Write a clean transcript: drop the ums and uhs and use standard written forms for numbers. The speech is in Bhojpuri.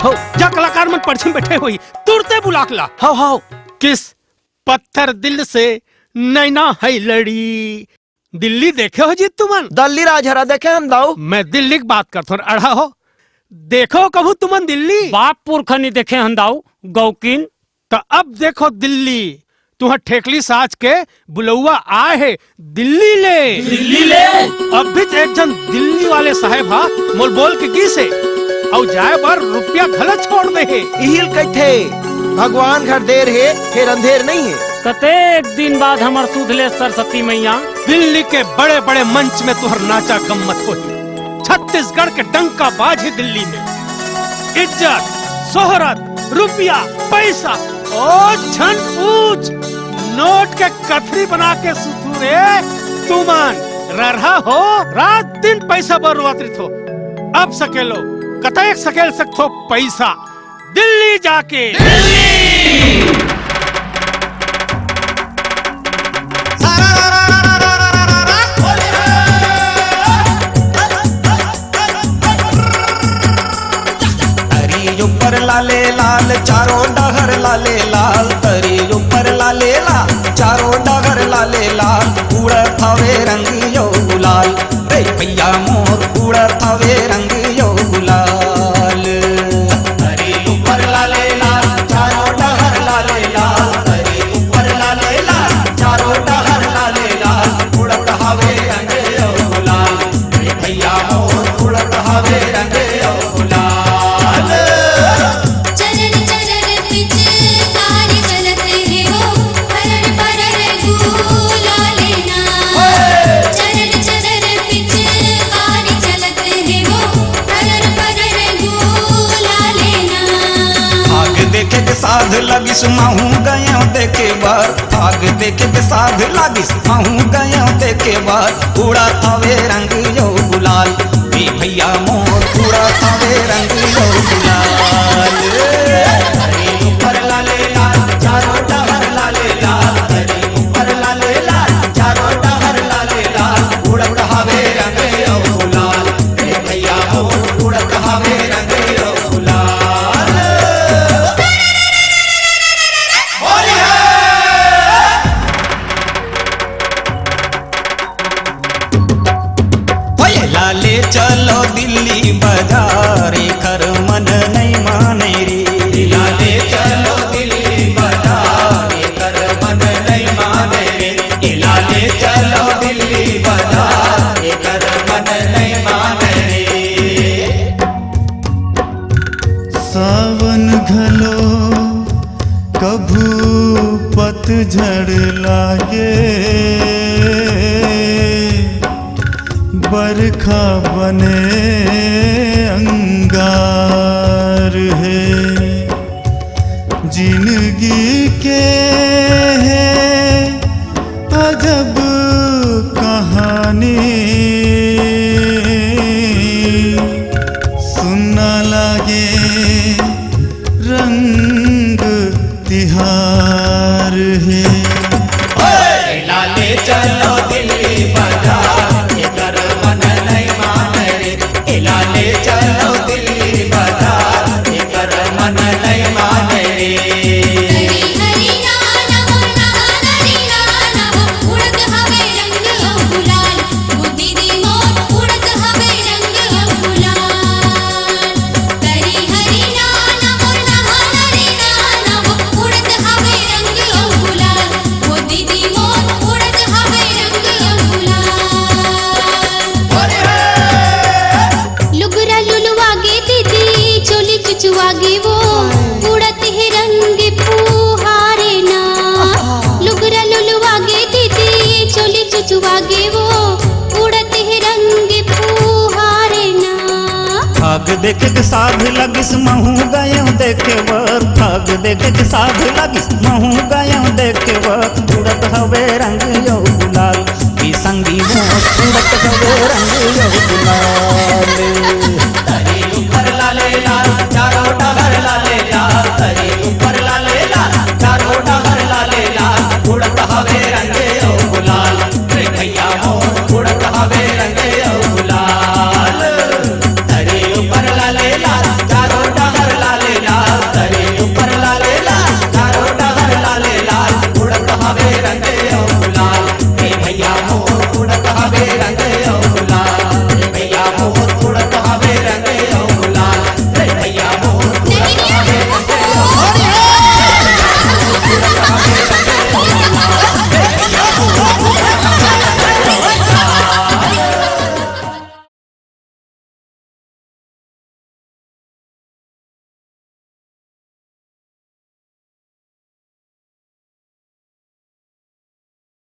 हो जा कलाकार मन परछम बैठे हुई तुरते बुलाकला हो किस पत्थर दिल से नैना है लड़ी दिल्ली देखे हो जीत तुमन दिल्ली राजहरा देखे हम दाऊ मैं दिल्ली की बात करता हूँ अड़ा हो देखो कभू तुमन दिल्ली बाप पुरखा नहीं देखे हंदाऊ गौकिन तो अब देखो दिल्ली तुह ठेकली साज के बुलौआ आए है दिल्ली ले अब भी एक जन दिल्ली वाले साहेब हा मोल बोल के की से और जाए बार रुपया गलत छोड़ दे है इहिल कैथे भगवान घर देर है फिर अंधेर नहीं है कतेक दिन बाद हमार सुधले सरस्वती मैया दिल्ली के बड़े बड़े मंच में तुहर नाचा गम्मत हो छत्तीसगढ़ के डंका बाज है दिल्ली में इज्जत शोहरत रुपया पैसा ओ छन पूछ नोट के कथरी बना के सुथुरे तुमन रहा हो रात दिन पैसा बर्बादित हो अब सकेलो कतक सकेल सकतो पैसा दिल्ली जाके ऊपर लाले लाल चारों डगर लाले लाल तरी ऊपर लाले लाल चारों डगर लाले लाल उड़त हवे रंग यो गुलाल रे भैया मोर उड़त हवे रंग यो गुलाल तरी ऊपर लाले लाल चारों डगर लाले लाल तरी ऊपर लाले लाल चारों डगर लाले लाल उड़त हवे रंग यो गुलाल रे भैया मोर उड़त हवे रंग यो गुलाल साध लगिस महू गया देखे बार आग देखे के साध लगिस महू गया देखे बार उड़ा थावे रंग यो गुलाल बे भैया मोर उड़ा थावे रंग यो गुलाल ऊपर लाले लाल चारों डगर लाले लाल ऊपर लाले लाल चारों डगर लाले लाल उड़त हवे रंग यो गुलाल बे भैया मोर उड़त हवे रंग यो गुलाल लाले चलो दिल्ली बाजारे कर मन नहीं माने रे लाले चलो दिल्ली बाजारे कर मन नहीं माने रे लाले चलो दिल्ली बाजारे कर मन नहीं माने रे सावन घलो कभू पतझड़ लागे बरखा बने अंगार है जिंदगी के है अजब कहानी सुनना लागे रंग तिहार है लाले चलो दिल्ली बाजार लाले चलो दिल्ली बाजार कर मन नहीं माने रे चुचुआगे वो उड़त है रंग फुहारे ना लुगरा लुलुआगे दीदी चोली चुचुआगे वो उड़त है रंग फुहारे ना भाग देखे के साध लगिस महू गयो देखे वर भाग देखे के साध लगिस महू गयो देखे वर उड़त हवे रंग यो गुलाल की संगी मोर उड़त हवे रंग यो गुलाल